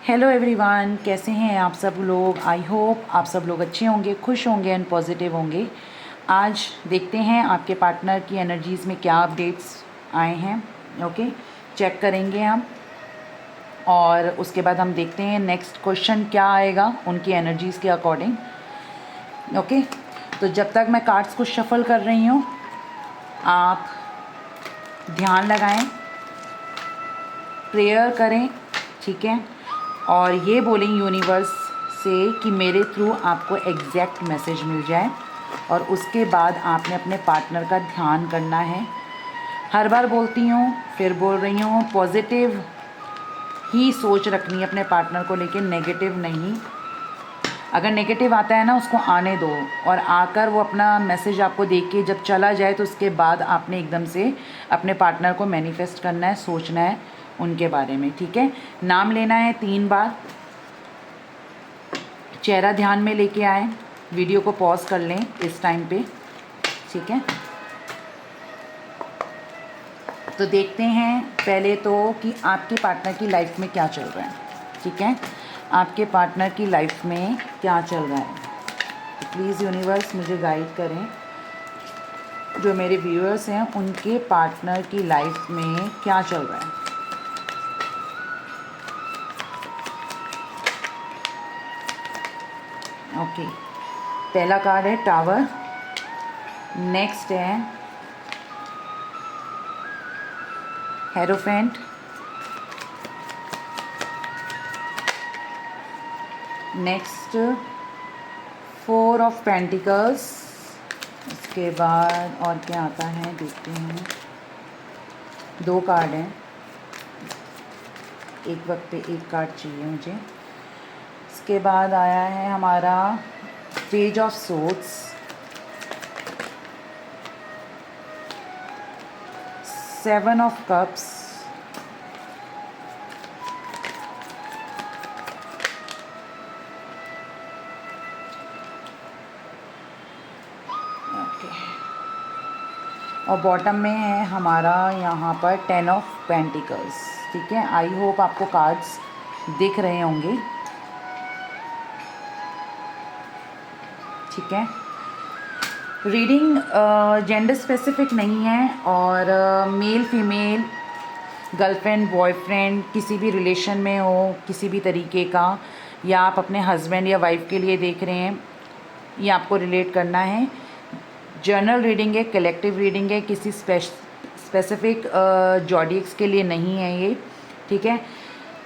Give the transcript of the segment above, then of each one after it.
Hello everyone, कैसे हैं आप सब लोग। आई होप आप सब लोग अच्छे होंगे, खुश होंगे एंड पॉजिटिव होंगे। आज देखते हैं आपके पार्टनर की एनर्जीज़ में क्या अपडेट्स आए हैं। ओके, चेक करेंगे हम और उसके बाद हम देखते हैं नेक्स्ट क्वेश्चन क्या आएगा उनकी एनर्जीज़ के अकॉर्डिंग। ओके, तो जब तक मैं कार्ड्स को शफल कर रही हूँ आप ध्यान लगाएं, प्रेयर करें, ठीक है, और ये बोलें यूनिवर्स से कि मेरे थ्रू आपको एग्जैक्ट मैसेज मिल जाए। और उसके बाद आपने अपने पार्टनर का ध्यान करना है। हर बार बोलती हूँ, फिर बोल रही हूँ, पॉजिटिव ही सोच रखनी है अपने पार्टनर को लेके, नेगेटिव नहीं। अगर नेगेटिव आता है ना, उसको आने दो और आकर वो अपना मैसेज आपको देख के जब चला जाए तो उसके बाद आपने एकदम से अपने पार्टनर को मैनिफेस्ट करना है, सोचना है उनके बारे में, ठीक है। नाम लेना है 3 बार, चेहरा ध्यान में लेके आए, वीडियो को पॉज कर लें इस टाइम पे, ठीक है। तो देखते हैं पहले तो कि आपके पार्टनर की लाइफ में क्या चल रहा है, ठीक है। आपके पार्टनर की लाइफ में क्या चल रहा है, तो प्लीज़ यूनिवर्स मुझे गाइड करें। जो मेरे व्यूअर्स हैं उनके पार्टनर की लाइफ में क्या चल रहा है। ओके, पहला कार्ड है टावर, नेक्स्ट है हेरोफेंट, नेक्स्ट 4 ऑफ पेंटिकल्स, उसके बाद और क्या आता है देखते हैं। 2 कार्ड हैं, एक वक्त पे एक कार्ड चाहिए मुझे। इसके बाद आया है हमारा page of swords, 7 of cups, और बॉटम में है हमारा यहाँ पर 10 ऑफ पेंटिकल्स, ठीक है। आई होप आपको कार्ड्स दिख रहे होंगे, ठीक है। रीडिंग जेंडर स्पेसिफिक नहीं है और मेल फीमेल, गर्लफ्रेंड बॉयफ्रेंड, किसी भी रिलेशन में हो किसी भी तरीके का, या आप अपने हस्बैंड या वाइफ के लिए देख रहे हैं, ये आपको रिलेट करना है। जर्नल रीडिंग है, कलेक्टिव रीडिंग है, किसी स्पेसिफिक जॉडियक्स के लिए नहीं है ये, ठीक है।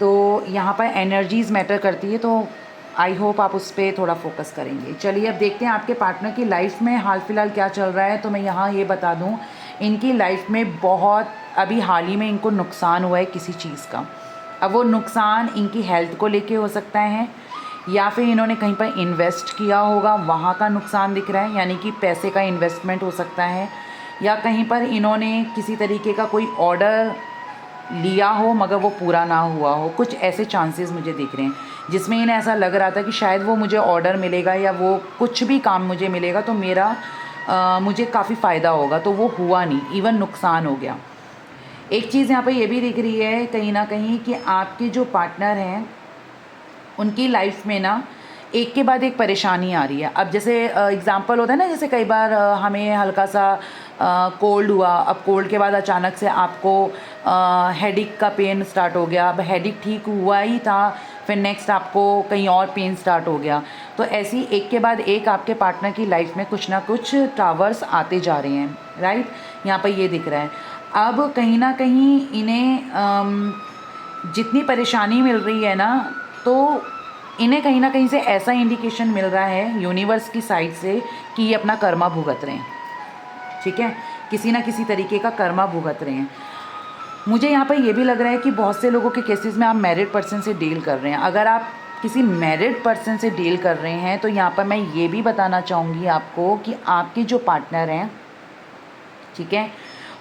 तो यहाँ पर एनर्जीज़ मैटर करती है, तो आई होप आप उस पर थोड़ा फोकस करेंगे। चलिए अब देखते हैं आपके पार्टनर की लाइफ में हाल फिलहाल क्या चल रहा है। तो मैं यहाँ ये बता दूँ, इनकी लाइफ में बहुत अभी हाल ही में इनको नुकसान हुआ है किसी चीज़ का। अब वो नुकसान इनकी हेल्थ को लेके हो सकता है, या फिर इन्होंने कहीं पर इन्वेस्ट किया होगा, वहाँ का नुकसान दिख रहा है, यानी कि पैसे का इन्वेस्टमेंट हो सकता है, या कहीं पर इन्होंने किसी तरीके का कोई ऑर्डर लिया हो मगर वो पूरा ना हुआ हो। कुछ ऐसे चांसेस मुझे दिख रहे हैं जिसमें इन्हें ऐसा लग रहा था कि शायद वो मुझे ऑर्डर मिलेगा या वो कुछ भी काम मुझे मिलेगा तो मुझे काफ़ी फ़ायदा होगा, तो वो हुआ नहीं, इवन नुकसान हो गया। एक चीज़ यहाँ पे ये भी दिख रही है कहीं ना कहीं कि आपके जो पार्टनर हैं उनकी लाइफ में ना एक के बाद एक परेशानी आ रही है। अब जैसे एग्ज़ाम्पल होता है ना, जैसे कई बार हमें हल्का सा कोल्ड हुआ, अब कोल्ड के बाद अचानक से आपको हेडेक का पेन स्टार्ट हो गया। अब हेडेक ठीक हुआ ही था, फिर नेक्स्ट आपको कहीं और पेन स्टार्ट हो गया। तो ऐसी एक के बाद एक आपके पार्टनर की लाइफ में कुछ ना कुछ टावर्स आते जा रहे हैं, राइट। यहाँ पर ये दिख रहा है। अब कहीं ना कहीं इन्हें जितनी परेशानी मिल रही है ना, तो इन्हें कहीं ना कहीं से ऐसा इंडिकेशन मिल रहा है यूनिवर्स की साइड से कि ये अपना कर्मा भुगत रहे हैं, ठीक है। किसी ना किसी तरीके का कर्मा भुगत रहे हैं। मुझे यहाँ पर ये भी लग रहा है कि बहुत से लोगों के केसेस में आप मैरिड पर्सन से डील कर रहे हैं। अगर आप किसी मैरिड पर्सन से डील कर रहे हैं तो यहाँ पर मैं ये भी बताना चाहूँगी आपको कि आपके जो पार्टनर हैं, ठीक है,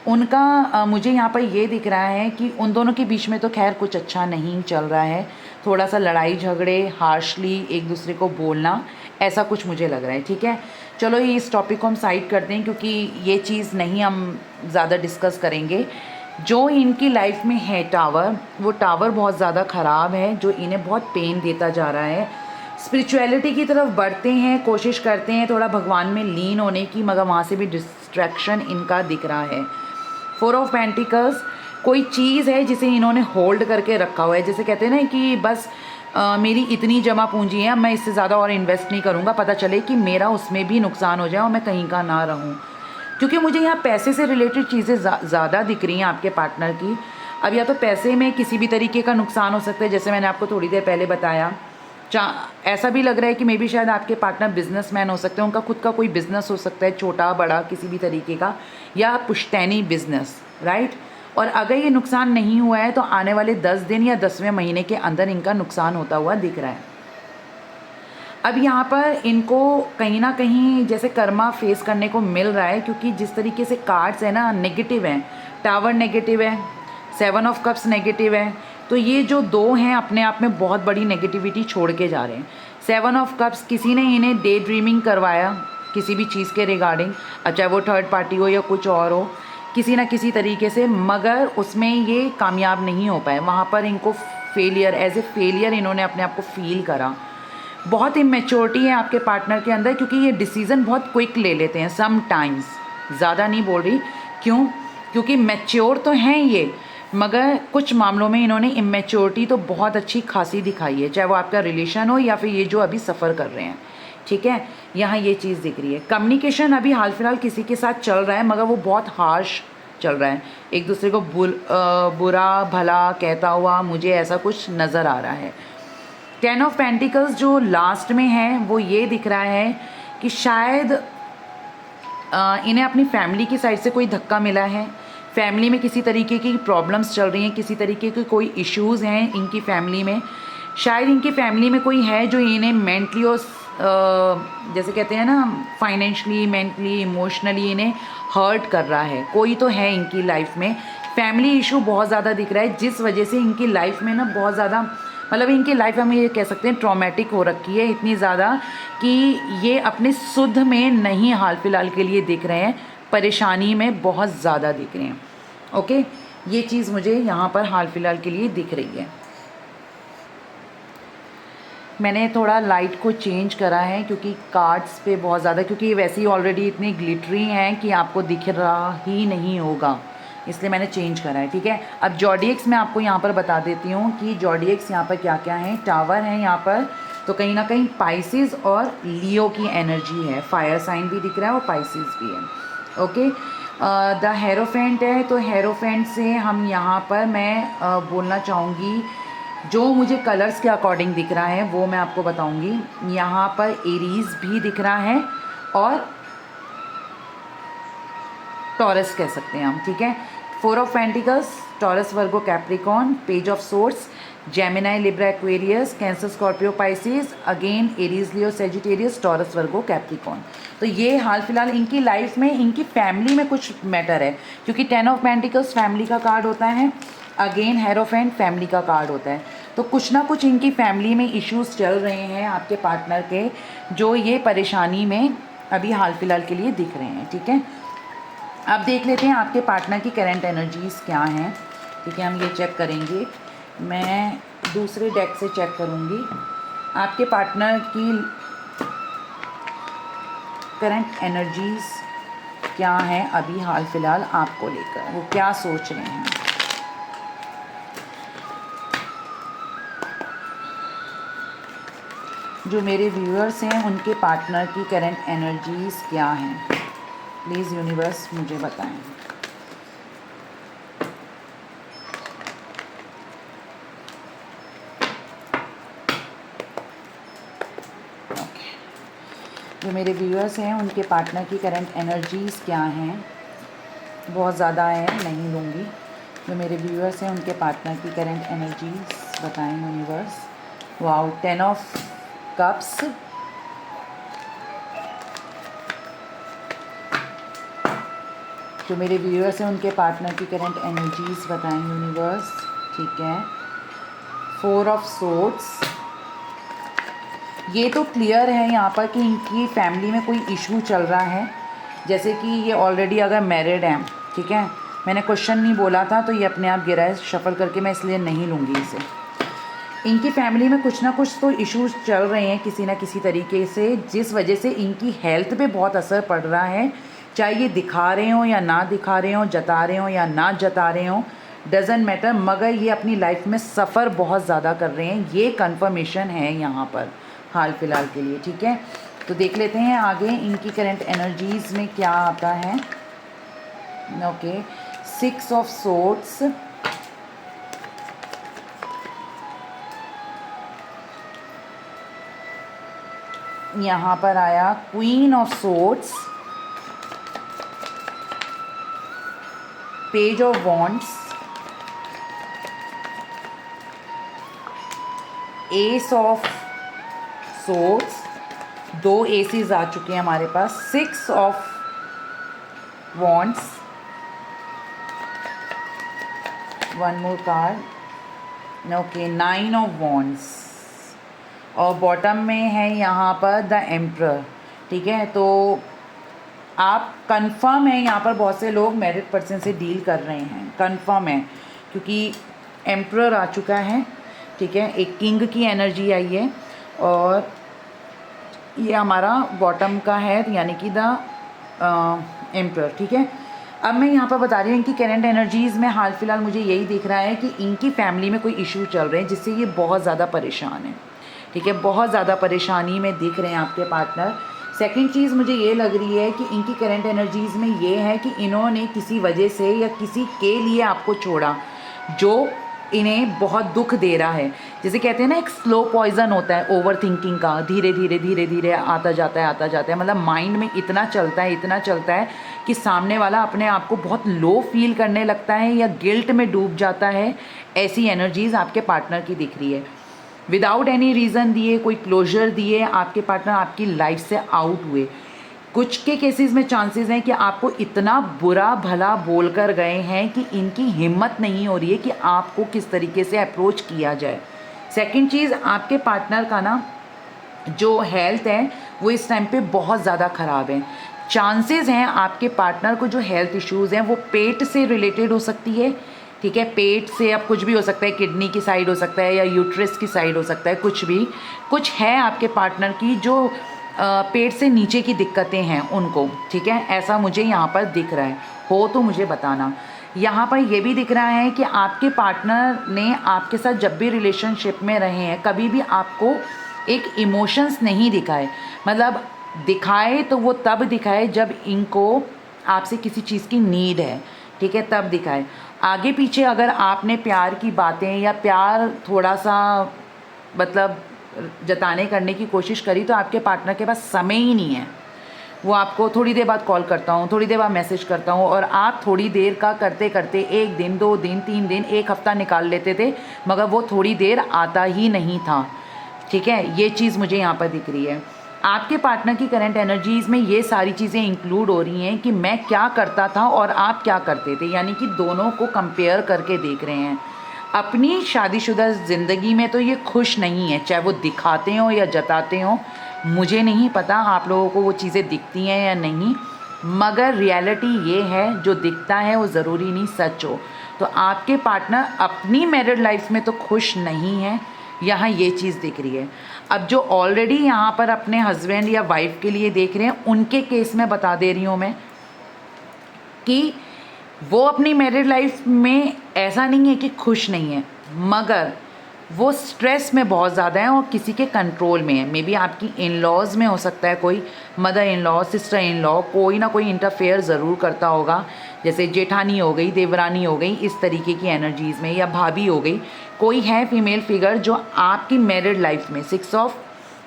उनका मुझे यहाँ पर ये दिख रहा है कि उन दोनों के बीच में तो खैर कुछ अच्छा नहीं चल रहा है। थोड़ा सा लड़ाई झगड़े, हार्शली एक दूसरे को बोलना, ऐसा कुछ मुझे लग रहा है, ठीक है। चलो ये इस टॉपिक को हम साइड करते हैं क्योंकि ये चीज़ नहीं हम ज़्यादा डिस्कस करेंगे। जो इनकी लाइफ में है टावर, वो टावर बहुत ज़्यादा ख़राब है, जो इन्हें बहुत पेन देता जा रहा है। स्पिरिचुअलिटी की तरफ बढ़ते हैं, कोशिश करते हैं थोड़ा भगवान में लीन होने की, मगर वहाँ से भी डिस्ट्रैक्शन इनका दिख रहा है। 4 ऑफ पेंटिकल्स, कोई चीज़ है जिसे इन्होंने होल्ड करके रखा हुआ है। जैसे कहते हैं ना कि बस मेरी इतनी जमा पूंजी है, मैं इससे ज़्यादा और इन्वेस्ट नहीं करूँगा, पता चले कि मेरा उसमें भी नुकसान हो जाए और मैं कहीं का ना रहूँ। क्योंकि मुझे यहाँ पैसे से रिलेटेड चीज़ें ज़्यादा दिख रही हैं आपके पार्टनर की। अब या तो पैसे में किसी भी तरीके का नुकसान हो सकता है, जैसे मैंने आपको थोड़ी देर पहले बताया। ऐसा भी लग रहा है कि मे बी शायद आपके पार्टनर बिजनेसमैन हो सकते हैं, उनका खुद का कोई बिजनेस हो सकता है, छोटा बड़ा किसी भी तरीके का, या पुश्तैनी बिजनेस, राइट। और अगर ये नुकसान नहीं हुआ है तो आने वाले 10 दिन या 10वें महीने के अंदर इनका नुकसान होता हुआ दिख रहा है। अब यहाँ पर इनको कहीं ना कहीं जैसे कर्मा फेस करने को मिल रहा है, क्योंकि जिस तरीके से कार्ड्स है ना नेगेटिव हैं, टावर नेगेटिव है, 7 ऑफ कप्स नेगेटिव है, तो ये जो दो हैं अपने आप में बहुत बड़ी नेगेटिविटी छोड़ के जा रहे हैं। 7 ऑफ कप्स, किसी ने इन्हें डे ड्रीमिंग करवाया किसी भी चीज़ के रिगार्डिंग, चाहे वो थर्ड पार्टी हो या कुछ और हो, किसी ना किसी तरीके से, मगर उसमें ये कामयाब नहीं हो पाए। वहाँ पर इनको फेलियर, एज ए फेलियर इन्होंने अपने आप को फील करा। बहुत इमेच्योरिटी है आपके पार्टनर के अंदर, क्योंकि ये डिसीज़न बहुत क्विक ले लेते हैं सम टाइम्स, ज़्यादा नहीं बोल रही, क्यों, क्योंकि मैच्योर तो हैं ये, मगर कुछ मामलों में इन्होंने इमेच्योरिटी तो बहुत अच्छी खासी दिखाई है, चाहे वो आपका रिलेशन हो या फिर ये जो अभी सफ़र कर रहे हैं। ठीक है, यहाँ ये चीज़ दिख रही है। कम्युनिकेशन अभी हाल फिलहाल किसी के साथ चल रहा है, मगर वो बहुत हार्श चल रहा है, एक दूसरे को बुरा भला कहता हुआ मुझे ऐसा कुछ नज़र आ रहा है। 10 ऑफ पेंटिकल्स जो लास्ट में है वो ये दिख रहा है कि शायद इन्हें अपनी फैमिली की साइड से कोई धक्का मिला है, फैमिली में किसी तरीके की प्रॉब्लम्स चल रही हैं, किसी तरीके के कोई इश्यूज़ हैं इनकी फैमिली में। शायद इनकी फैमिली में कोई है जो इन्हें मेंटली और जैसे कहते हैं ना फाइनेंशियली, मेंटली, इमोशनली इन्हें हर्ट कर रहा है। कोई तो है इनकी लाइफ में, फैमिली इशू बहुत ज़्यादा दिख रहा है, जिस वजह से इनकी लाइफ में ना बहुत ज़्यादा, मतलब इनकी लाइफ हम ये कह सकते हैं ट्रॉमेटिक हो रखी है, इतनी ज़्यादा कि ये अपने शुद्ध में नहीं हाल फिलहाल के लिए दिख रहे हैं, परेशानी में बहुत ज़्यादा दिख रहे हैं। ओके, ये चीज़ मुझे यहाँ पर हाल फिलहाल के लिए दिख रही है। मैंने थोड़ा लाइट को चेंज करा है क्योंकि कार्ड्स पे बहुत ज़्यादा, क्योंकि ये वैसे ही ऑलरेडी इतनी ग्लिटरी हैं कि आपको दिख रहा ही नहीं होगा, इसलिए मैंने चेंज करा है। ठीक है, अब जॉडियक्स मैं आपको यहाँ पर बता देती हूँ कि जॉडियक्स यहाँ पर क्या क्या है। टावर है यहाँ पर, तो कहीं ना कहीं पाइसिस और लियो की एनर्जी है, फायर साइन भी दिख रहा है और पाइसिस भी है। ओके, द हेरोफेंट है, तो हेरोफेंट से हम यहाँ पर मैं बोलना चाहूँगी, जो मुझे कलर्स के अकॉर्डिंग दिख रहा है वो मैं आपको बताऊंगी। यहाँ पर एरीज भी दिख रहा है और टॉरस कह सकते हैं हम। ठीक है, 4 of pentacles, Taurus, Virgo, Capricorn, page of swords, Gemini, Libra, Aquarius, cancer, Scorpio, Pisces, again Aries, Leo, Sagittarius, taurus, Virgo, Capricorn. तो ये हाल फिलहाल इनकी लाइफ में, इनकी फैमिली में कुछ मैटर है, क्योंकि 10 ऑफ पेंटिकल्स फैमिली का कार्ड होता है, अगेन हेरोफेंट फैमिली का कार्ड होता है। तो कुछ ना कुछ इनकी फैमिली में इश्यूज चल रहे हैं आपके पार्टनर के, जो ये परेशानी में अभी हाल फिलहाल के लिए दिख रहे हैं। ठीक है, अब देख लेते हैं आपके पार्टनर की करंट एनर्जीज़ क्या हैं। ठीक है, हम ये चेक करेंगे, मैं दूसरे डेक से चेक करूँगी आपके पार्टनर की करंट एनर्जीज़ क्या हैं अभी हाल फिलहाल आपको लेकर, वो क्या सोच रहे हैं। जो मेरे व्यूअर्स हैं उनके पार्टनर की करंट एनर्जीज़ क्या हैं, प्लीज़ यूनिवर्स मुझे बताएं। ओके, जो मेरे व्यूअर्स हैं उनके पार्टनर की करंट एनर्जीज़ क्या हैं, बहुत ज़्यादा है, नहीं लूँगी। जो मेरे व्यूअर्स हैं उनके पार्टनर की करंट एनर्जीज़ बताएं यूनिवर्स। वाओ, 10 ऑफ कप्स, जो मेरे व्यूअर्स हैं उनके पार्टनर की करंट एनर्जीज़ बताएं यूनिवर्स। ठीक है, 4 ऑफ सोर्ड्स, ये तो क्लियर है यहाँ पर कि इनकी फैमिली में कोई इशू चल रहा है, जैसे कि ये ऑलरेडी अगर मैरिड हैं, ठीक है, मैंने क्वेश्चन नहीं बोला था तो ये अपने आप गिरा है शफल करके, मैं इसलिए नहीं लूँगी इसे। इनकी फैमिली में कुछ ना कुछ तो इश्यूज चल रहे हैं किसी ना किसी तरीके से, जिस वजह से इनकी हेल्थ पे बहुत असर पड़ रहा है। चाहे ये दिखा रहे हों या ना दिखा रहे हों, जता रहे हों या ना जता रहे हों, डजेंट मैटर, मगर ये अपनी लाइफ में सफ़र बहुत ज़्यादा कर रहे हैं, ये कन्फर्मेशन है यहाँ पर हाल फिलहाल के लिए। ठीक है, तो देख लेते हैं आगे इनकी करंट एनर्जीज़ में क्या आता है। ओके, 6 ऑफ सोर्ड्स, यहाँ पर आया queen of swords, page of wands, ace of swords, 2 aces आ चुके हैं हमारे पास, 6 of wands, 1 more card, okay, 9 of wands, और बॉटम में है यहाँ पर द एम्परर। ठीक है, तो आप कंफर्म है यहाँ पर बहुत से लोग मैरिड पर्सन से डील कर रहे हैं, कंफर्म है, क्योंकि एम्परर आ चुका है। ठीक है, एक किंग की एनर्जी आई है और ये हमारा बॉटम का है, यानी कि द एम्परर। ठीक है, अब मैं यहाँ पर बता रही हूँ इनकी करंट एनर्जीज़ में हाल फिलहाल मुझे यही दिख रहा है कि इनकी फैमिली में कोई इशू चल रहे हैं जिससे ये बहुत ज़्यादा परेशान है। ठीक है, बहुत ज़्यादा परेशानी में दिख रहे हैं आपके पार्टनर। सेकंड चीज़ मुझे ये लग रही है कि इनकी करंट एनर्जीज़ में ये है कि इन्होंने किसी वजह से या किसी के लिए आपको छोड़ा जो इन्हें बहुत दुख दे रहा है। जैसे कहते हैं ना, एक स्लो पॉइज़न होता है ओवर थिंकिंग का, धीरे धीरे आता जाता है, मतलब माइंड में इतना चलता है कि सामने वाला अपने आप को बहुत लो फील करने लगता है या गिल्ट में डूब जाता है। ऐसी एनर्जीज़ आपके पार्टनर की दिख रही है। विदाउट एनी रीज़न दिए, कोई क्लोजर दिए, आपके पार्टनर आपकी लाइफ से आउट हुए। कुछ के केसेस में चांसेस हैं कि आपको इतना बुरा भला बोल कर गए हैं कि इनकी हिम्मत नहीं हो रही है कि आपको किस तरीके से अप्रोच किया जाए। सेकंड चीज़, आपके पार्टनर का ना जो हेल्थ है वो इस टाइम पे बहुत ज़्यादा ख़राब है। चांसेस हैं आपके पार्टनर को जो हेल्थ इश्यूज़ हैं वो पेट से रिलेटेड हो सकती है। ठीक है, पेट से अब कुछ भी हो सकता है, किडनी की साइड हो सकता है या यूट्रस की साइड हो सकता है, कुछ भी कुछ है आपके पार्टनर की जो पेट से नीचे की दिक्कतें हैं उनको। ठीक है, ऐसा मुझे यहाँ पर दिख रहा है, हो तो मुझे बताना। यहाँ पर ये भी दिख रहा है कि आपके पार्टनर ने आपके साथ जब भी रिलेशनशिप में रहे हैं कभी भी आपको एक इमोशंस नहीं दिखाए, मतलब दिखाए तो वो तब दिखाए जब इनको आपसे किसी चीज़ की नीड है। ठीक है, तब दिखाए। आगे पीछे अगर आपने प्यार की बातें या प्यार थोड़ा सा मतलब जताने करने की कोशिश करी तो आपके पार्टनर के पास समय ही नहीं है। वो आपको थोड़ी देर बाद कॉल करता हूँ, थोड़ी देर बाद मैसेज करता हूँ, और आप थोड़ी देर का करते करते 1 दिन 2 दिन 3 दिन 1 हफ़्ता निकाल लेते थे, मगर वो थोड़ी देर आता ही नहीं था। ठीक है, ये चीज़ मुझे यहाँ पर दिख रही है। आपके पार्टनर की करंट एनर्जीज़ में ये सारी चीज़ें इंक्लूड हो रही हैं कि मैं क्या करता था और आप क्या करते थे, यानी कि दोनों को कंपेयर करके देख रहे हैं। अपनी शादीशुदा ज़िंदगी में तो ये खुश नहीं है, चाहे वो दिखाते हों या जताते हों, मुझे नहीं पता आप लोगों को वो चीज़ें दिखती हैं या नहीं, मगर रियलिटी ये है जो दिखता है वो ज़रूरी नहीं सच हो। तो आपके पार्टनर अपनी मैरिड लाइफ में तो खुश नहीं है, यहाँ ये चीज़ दिख रही है। अब जो ऑलरेडी यहाँ पर अपने हस्बैंड या वाइफ के लिए देख रहे हैं उनके केस में बता दे रही हूँ मैं कि वो अपनी मैरिड लाइफ में ऐसा नहीं है कि खुश नहीं है, मगर वो स्ट्रेस में बहुत ज़्यादा है और किसी के कंट्रोल में है। मे बी आपकी इन लॉज में हो सकता है, कोई mother in law, sister in law, कोई ना कोई इंटरफेयर ज़रूर करता होगा, जैसे जेठानी हो गई, देवरानी हो गई, इस तरीके की एनर्जीज़ में, या भाभी हो गई, कोई है फीमेल फिगर जो आपकी मैरिड लाइफ में। 6 ऑफ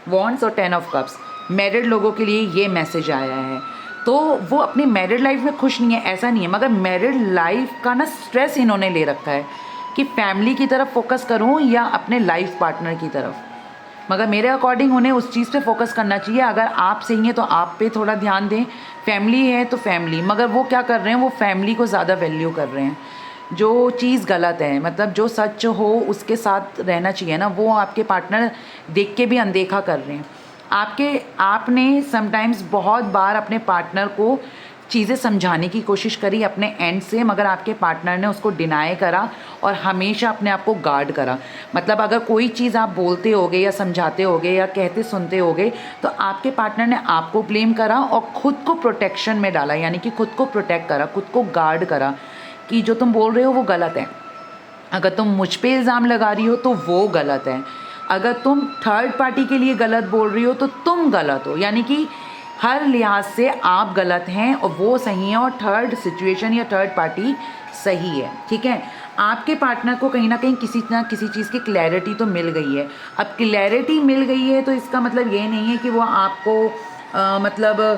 वॉन्ड्स और 10 ऑफ कप्स, मैरिड लोगों के लिए ये मैसेज आया है। तो वो अपनी मैरिड लाइफ में खुश नहीं है, ऐसा नहीं है, मगर मैरिड लाइफ का ना स्ट्रेस इन्होंने ले रखा है कि फैमिली की तरफ फोकस करूं या अपने लाइफ पार्टनर की तरफ। मगर मेरे अकॉर्डिंग उन्हें उस चीज़ पे फोकस करना चाहिए। अगर आप सही हैं तो आप पे थोड़ा ध्यान दें, फैमिली है तो फैमिली, मगर वो क्या कर रहे हैं, वो फैमिली को ज़्यादा वैल्यू कर रहे हैं, जो चीज़ गलत है। मतलब जो सच हो उसके साथ रहना चाहिए ना, वो आपके पार्टनर देख के भी अनदेखा कर रहे हैं। आपने समटाइम्स बहुत बार अपने पार्टनर को चीज़ें समझाने की कोशिश करी अपने एंड से, मगर आपके पार्टनर ने उसको डिनाई करा और हमेशा अपने आप को गार्ड करा। मतलब अगर कोई चीज़ आप बोलते होगे या समझाते होगे या कहते सुनते होगे तो आपके पार्टनर ने आपको ब्लेम करा और ख़ुद को प्रोटेक्शन में डाला, यानी कि खुद को प्रोटेक्ट करा, खुद को गार्ड करा कि जो तुम बोल रहे हो वो गलत है। अगर तुम मुझ पे इल्ज़ाम लगा रही हो तो वो गलत है, अगर तुम थर्ड पार्टी के लिए गलत बोल रही हो तो तुम गलत हो, यानी कि हर लिहाज से आप गलत हैं और वो सही है और थर्ड सिचुएशन या थर्ड पार्टी सही है। ठीक है, आपके पार्टनर को कहीं ना किसी चीज़ की क्लैरिटी तो मिल गई है। अब क्लैरिटी मिल गई है तो इसका मतलब ये नहीं है कि वो आपको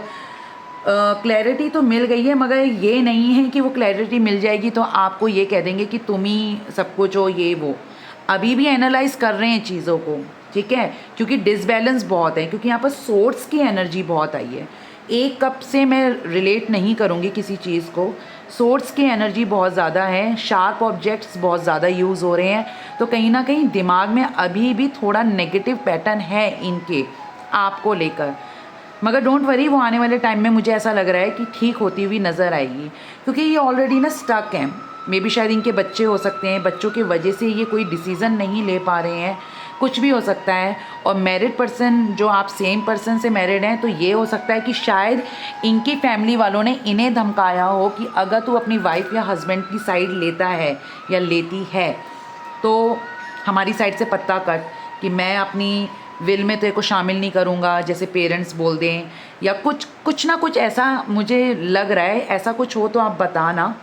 क्लैरिटी तो मिल गई है, मगर ये नहीं है कि वो क्लैरिटी मिल जाएगी तो आपको ये कह देंगे कि तुम ही सब कुछ हो, ये वो। अभी भी एनालाइज कर रहे हैं चीज़ों को, ठीक है, क्योंकि डिसबैलेंस बहुत है, क्योंकि यहाँ पर सोर्स की एनर्जी बहुत आई है। एक कप से मैं रिलेट नहीं करूँगी किसी चीज़ को, सोर्स की एनर्जी बहुत ज़्यादा है, शार्प ऑब्जेक्ट्स बहुत ज़्यादा यूज़ हो रहे हैं, तो कहीं ना कहीं दिमाग में अभी भी थोड़ा नेगेटिव पैटर्न है इनके आपको लेकर। मगर डोंट वरी, वो आने वाले टाइम में मुझे ऐसा लग रहा है कि ठीक होती हुई नज़र आएगी, क्योंकि ये ऑलरेडी ना स्टक हैं। मे बी शायद इनके बच्चे हो सकते हैं, बच्चों की वजह से ये कोई डिसीज़न नहीं ले पा रहे हैं, कुछ भी हो सकता है। और मैरिड पर्सन, जो आप सेम पर्सन से मैरिड हैं, तो ये हो सकता है कि शायद इनकी फैमिली वालों ने इन्हें धमकाया हो कि अगर तू अपनी वाइफ या हस्बैंड की साइड लेता है या लेती है तो हमारी साइड से पत्ता कट, कि मैं अपनी विल में तेरे को शामिल नहीं करूँगा, जैसे पेरेंट्स बोल दें, या कुछ ना कुछ ऐसा मुझे लग रहा है। ऐसा कुछ हो तो आप बताना।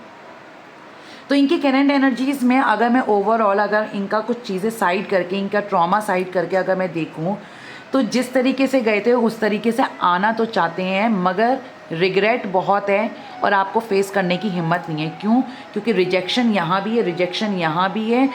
तो इनकी करंट एनर्जीज़ में अगर मैं ओवरऑल अगर इनका कुछ चीज़ें साइड करके, इनका ट्रॉमा साइड करके अगर मैं देखूं, तो जिस तरीके से गए थे उस तरीके से आना तो चाहते हैं, मगर रिग्रेट बहुत है और आपको फेस करने की हिम्मत नहीं है। क्यों? क्योंकि रिजेक्शन यहाँ भी है, रिजेक्शन यहाँ भी है,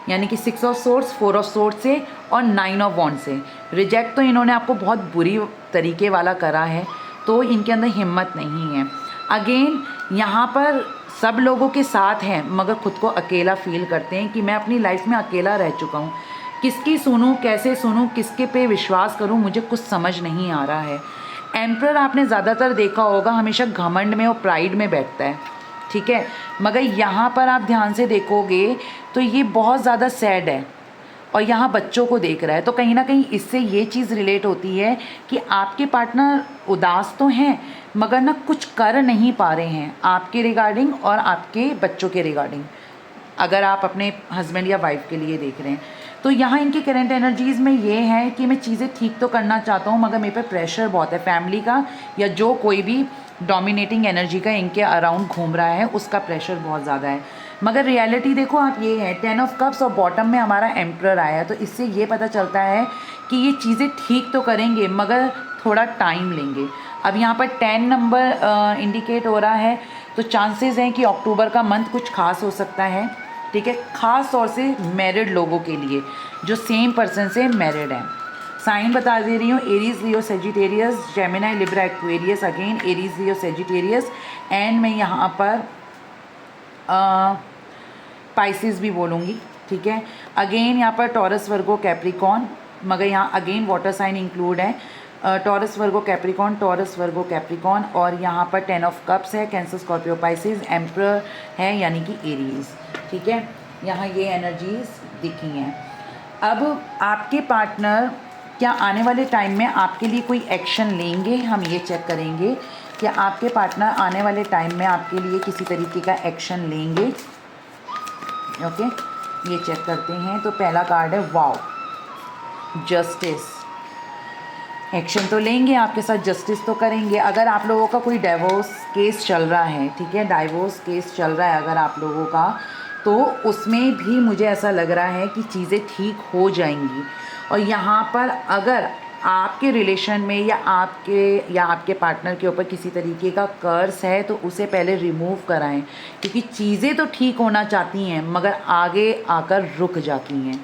यानी कि 6 ऑफ सोर्ड्स, 4 ऑफ सोर्ड्स से और 9 ऑफ वॉन्ड से रिजेक्ट तो इन्होंने आपको बहुत बुरी तरीके वाला करा है, तो इनके अंदर हिम्मत नहीं है। अगेन यहाँ पर सब लोगों के साथ हैं मगर खुद को अकेला फील करते हैं कि मैं अपनी लाइफ में अकेला रह चुका हूँ, किसकी सुनूँ, कैसे सुनूँ, किसके पे विश्वास करूँ, मुझे कुछ समझ नहीं आ रहा है। एम्परर आपने ज़्यादातर देखा होगा हमेशा घमंड में और प्राइड में बैठता है, ठीक है, मगर यहाँ पर आप ध्यान से देखोगे तो ये बहुत ज़्यादा सैड है और यहाँ बच्चों को देख रहा है। तो कहीं ना कहीं इससे ये चीज़ रिलेट होती है कि आपके पार्टनर उदास तो हैं मगर ना कुछ कर नहीं पा रहे हैं आपके रिगार्डिंग और आपके बच्चों के रिगार्डिंग, अगर आप अपने हस्बैंड या वाइफ के लिए देख रहे हैं। तो यहाँ इनकी करंट एनर्जीज़ में ये है कि मैं चीज़ें ठीक तो करना चाहता हूँ मगर मेरे पे प्रेशर बहुत है, फैमिली का या जो कोई भी डोमिनेटिंग एनर्जी का इनके अराउंड घूम रहा है उसका प्रेशर बहुत ज़्यादा है। मगर रियलिटी देखो आप, ये है 10 ऑफ कप्स और बॉटम में हमारा एम्परर आया है, तो इससे ये पता चलता है कि ये चीज़ें ठीक तो करेंगे मगर थोड़ा टाइम लेंगे। अब यहाँ पर 10 नंबर इंडिकेट हो रहा है, तो चांसेस हैं कि अक्टूबर का मंथ कुछ खास हो सकता है, ठीक है, ख़ास तौर से मैरिड लोगों के लिए जो सेम पर्सन से मैरिड हैं। साइन बता दे रही हूँ, Aries, Leo, Sagittarius, Gemini, Libra, Aquarius, again Aries, Leo, Sagittarius, and मैं यहाँ पर पाइसिस भी बोलूँगी, ठीक है। अगेन यहाँ पर टॉरस, वर्गो, कैप्रिकॉन, मगर यहाँ अगेन वाटर साइन इंक्लूड है, taurus, Virgo, Capricorn, taurus, Virgo, Capricorn, और यहाँ पर 10 ऑफ कप्स है, कैंसर, स्कॉर्पियो, पाइसिस, एम्परर है यानी कि एरीज, ठीक है। यहाँ ये एनर्जीज दिखी हैं। अब आपके पार्टनर क्या आने वाले टाइम में आपके लिए कोई एक्शन लेंगे, हम ये चेक करेंगे कि आपके पार्टनर आने वाले टाइम में आपके लिए किसी तरीके का एक्शन लेंगे। ओके, ये चेक करते हैं। तो पहला कार्ड है वाओ, जस्टिस। एक्शन तो लेंगे, आपके साथ जस्टिस तो करेंगे। अगर आप लोगों का कोई डाइवोर्स केस चल रहा है, ठीक है, डाइवोर्स केस चल रहा है अगर आप लोगों का, तो उसमें भी मुझे ऐसा लग रहा है कि चीज़ें ठीक हो जाएंगी। और यहाँ पर अगर आपके रिलेशन में या आपके पार्टनर के ऊपर किसी तरीके का कर्ज है तो उसे पहले रिमूव कराएं, क्योंकि चीज़ें तो ठीक होना चाहती हैं मगर आगे आकर रुक जाती हैं।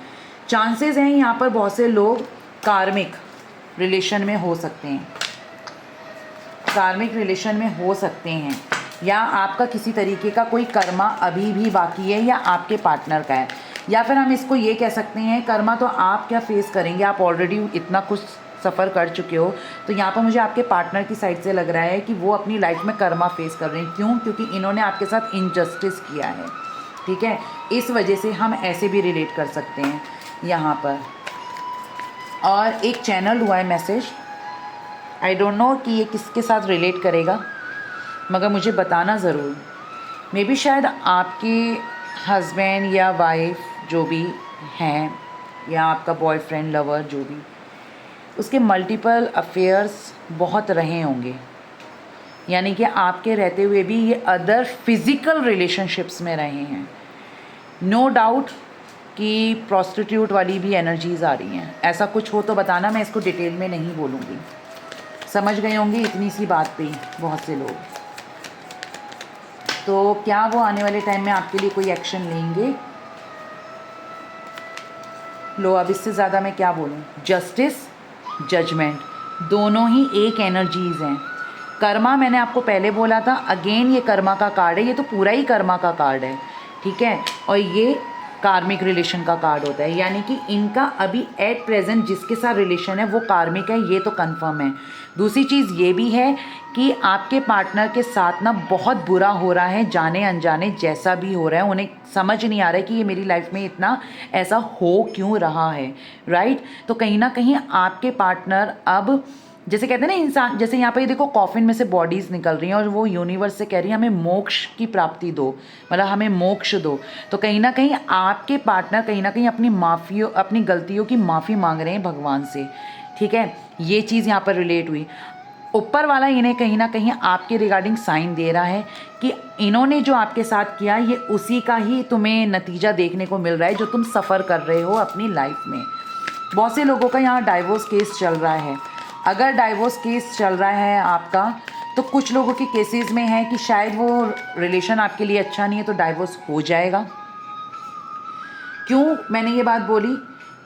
चांसेस हैं यहाँ पर बहुत से लोग कार्मिक रिलेशन में हो सकते हैं, कार्मिक रिलेशन में हो सकते हैं, या आपका किसी तरीके का कोई कर्मा अभी भी बाकी है या आपके पार्टनर का है, या फिर हम इसको ये कह सकते हैं कर्मा तो आप क्या फेस करेंगे, आप ऑलरेडी इतना कुछ सफ़र कर चुके हो, तो यहाँ पर मुझे आपके पार्टनर की साइड से लग रहा है कि वो अपनी लाइफ में कर्मा फेस कर रहे हैं। क्यों? क्योंकि इन्होंने आपके साथ इनजस्टिस किया है, ठीक है। इस वजह से हम ऐसे भी रिलेट कर सकते हैं यहाँ पर। और एक चैनल हुआ है मैसेज, आई डोंट नो कि ये किसके साथ रिलेट करेगा, मगर मुझे बताना ज़रूर। मे बी शायद आपके हस्बैंड या वाइफ जो भी हैं, या आपका बॉयफ्रेंड लवर जो भी, उसके मल्टीपल अफेयर्स बहुत रहे होंगे, यानी कि आपके रहते हुए भी ये अदर फिज़िकल रिलेशनशिप्स में रहे हैं। नो डाउट कि प्रॉस्टिट्यूट वाली भी एनर्जीज़ आ रही हैं। ऐसा कुछ हो तो बताना, मैं इसको डिटेल में नहीं बोलूँगी। समझ गए होंगे इतनी सी बात पे बहुत से लोग। तो क्या वो आने वाले टाइम में आपके लिए कोई एक्शन लेंगे? लो, अब इससे ज़्यादा मैं क्या बोलूँ। जस्टिस, जजमेंट, दोनों ही एक एनर्जीज़ हैं। कर्मा मैंने आपको पहले बोला था, अगेन ये कर्मा का कार्ड है, ये तो पूरा ही कर्मा का कार्ड है, ठीक है। और ये कार्मिक रिलेशन का कार्ड होता है, यानी कि इनका अभी एट प्रेजेंट जिसके साथ रिलेशन है वो कार्मिक है, ये तो कंफर्म है। दूसरी चीज़ ये भी है कि आपके पार्टनर के साथ ना बहुत बुरा हो रहा है, जाने अनजाने जैसा भी हो रहा है, उन्हें समझ नहीं आ रहा है कि ये मेरी लाइफ में इतना ऐसा हो क्यों रहा है, राइट। तो कहीं ना कहीं आपके पार्टनर अब, जैसे कहते हैं ना इंसान, जैसे यहाँ पे देखो कॉफिन में से बॉडीज़ निकल रही हैं और वो यूनिवर्स से कह रही है हमें मोक्ष की प्राप्ति दो, मतलब हमें मोक्ष दो। तो कहीं ना कहीं आपके पार्टनर कहीं ना कहीं अपनी गलतियों की माफ़ी मांग रहे हैं भगवान से, ठीक है। ये चीज़ यहाँ पर रिलेट हुई। ऊपर वाला इन्हें कहीं ना कहीं आपके रिगार्डिंग साइन दे रहा है कि इन्होंने जो आपके साथ किया ये उसी का ही तुम्हें नतीजा देखने को मिल रहा है जो तुम सफ़र कर रहे हो अपनी लाइफ में। बहुत से लोगों का यहाँ डाइवोर्स केस चल रहा है। अगर डाइवोर्स केस चल रहा है आपका, तो कुछ लोगों के केसेस में है कि शायद वो रिलेशन आपके लिए अच्छा नहीं है, तो डाइवोर्स हो जाएगा। क्यों मैंने ये बात बोली?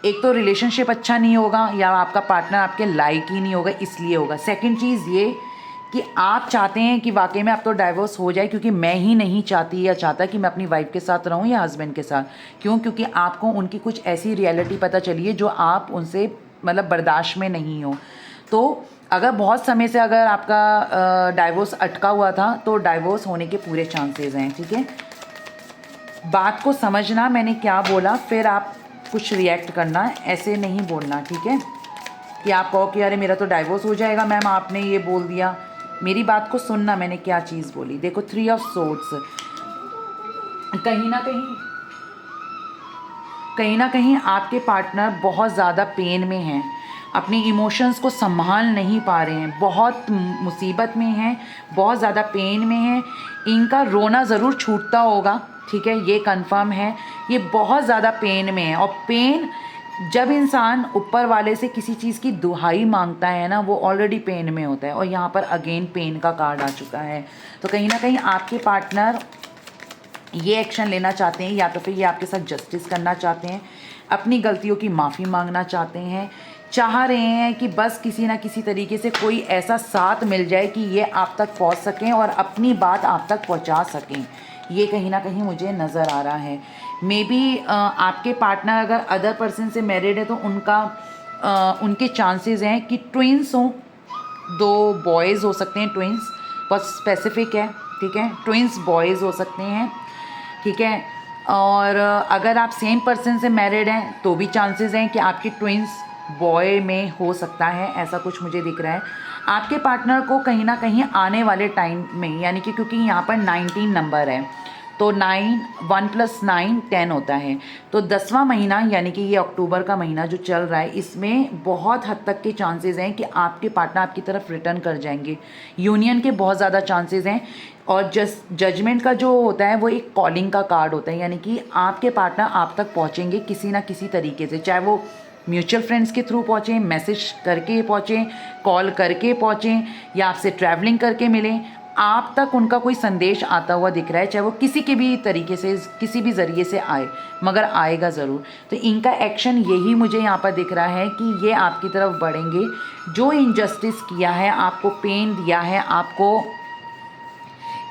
एक तो रिलेशनशिप अच्छा नहीं होगा, या आपका पार्टनर आपके लायक ही नहीं होगा, इसलिए होगा। सेकंड चीज़ ये कि आप चाहते हैं कि वाकई में आप तो डाइवोर्स हो जाए, क्योंकि मैं ही नहीं चाहती या चाहता कि मैं अपनी वाइफ के साथ रहूं या हस्बैंड के साथ। क्यों? क्योंकि आपको उनकी कुछ ऐसी रियलिटी पता चली है जो आप उनसे मतलब बर्दाश्त में नहीं हो। तो अगर बहुत समय से अगर आपका डाइवोर्स अटका हुआ था, तो डाइवोर्स होने के पूरे चांसेस हैं, ठीक है। बात को समझना मैंने क्या बोला, फिर आप कुछ रिएक्ट करना, ऐसे नहीं बोलना, ठीक है। कि आप कहो कि अरे मेरा तो डाइवोर्स हो जाएगा मैम, आपने ये बोल दिया। मेरी बात को सुनना, मैंने क्या चीज़ बोली। देखो 3 ऑफ सोर्ड्स, कहीं ना कहीं आपके पार्टनर बहुत ज़्यादा पेन में हैं, अपने इमोशंस को संभाल नहीं पा रहे हैं, बहुत मुसीबत में हैं, बहुत ज़्यादा पेन में हैं। इनका रोना ज़रूर छूटता होगा, ठीक है, ये कंफर्म है। ये बहुत ज़्यादा पेन में है, और पेन, जब इंसान ऊपर वाले से किसी चीज़ की दुहाई मांगता है ना, वो ऑलरेडी पेन में होता है। और यहाँ पर अगेन पेन का कार्ड आ चुका है। तो कहीं ना कहीं आपके पार्टनर ये एक्शन लेना चाहते हैं, या तो फिर ये आपके साथ जस्टिस करना चाहते हैं, अपनी गलतियों की माफ़ी मांगना चाहते हैं, चाह रहे हैं कि बस किसी ना किसी तरीके से कोई ऐसा साथ मिल जाए कि ये आप तक पहुंच सकें और अपनी बात आप तक पहुंचा सकें। ये कहीं ना कहीं मुझे नज़र आ रहा है। मे बी आपके पार्टनर अगर अदर पर्सन से मैरिड है, तो उनके चांसेस हैं कि ट्विंस हों, 2 बॉयज़ हो सकते हैं, ट्विंस बहुत स्पेसिफिक है, ठीक है, ट्विंस बॉयज़ हो सकते हैं, ठीक है। और अगर आप सेम पर्सन से मैरिड हैं, तो भी चांसेस हैं कि आपकी ट्विंस बॉय में हो सकता है, ऐसा कुछ मुझे दिख रहा है। आपके पार्टनर को कहीं ना कहीं आने वाले टाइम में, यानी कि क्योंकि यहाँ पर 19 नंबर है, तो 1 + 9 10 होता है, तो 10वां महीना यानी कि ये अक्टूबर का महीना जो चल रहा है, इसमें बहुत हद तक के चांसेस हैं कि आपके पार्टनर आपकी तरफ रिटर्न कर जाएंगे। यूनियन के बहुत ज़्यादा चांसेस हैं। और जजमेंट का जो होता है वो एक कॉलिंग का कार्ड होता है, यानी कि आपके पार्टनर आप तक पहुँचेंगे किसी ना किसी तरीके से, चाहे वो म्यूचुअल फ्रेंड्स के थ्रू पहुँचें, मैसेज करके पहुँचें, कॉल करके पहुँचें, या आपसे ट्रैवलिंग करके मिलें, आप तक उनका कोई संदेश आता हुआ दिख रहा है, चाहे वो किसी के भी तरीके से, किसी भी ज़रिए से आए, मगर आएगा ज़रूर। तो इनका एक्शन यही मुझे यहाँ पर दिख रहा है कि ये आपकी तरफ बढ़ेंगे। जो इनजस्टिस किया है, आपको पेन दिया है, आपको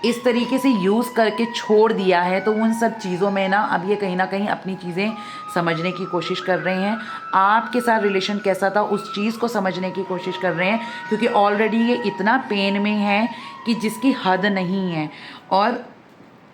इस तरीके से यूज़ करके छोड़ दिया है, तो उन सब चीज़ों में ना अब ये कहीं ना कहीं अपनी चीज़ें समझने की कोशिश कर रहे हैं। आपके साथ रिलेशन कैसा था उस चीज़ को समझने की कोशिश कर रहे हैं, क्योंकि ऑलरेडी ये इतना पेन में है कि जिसकी हद नहीं है। और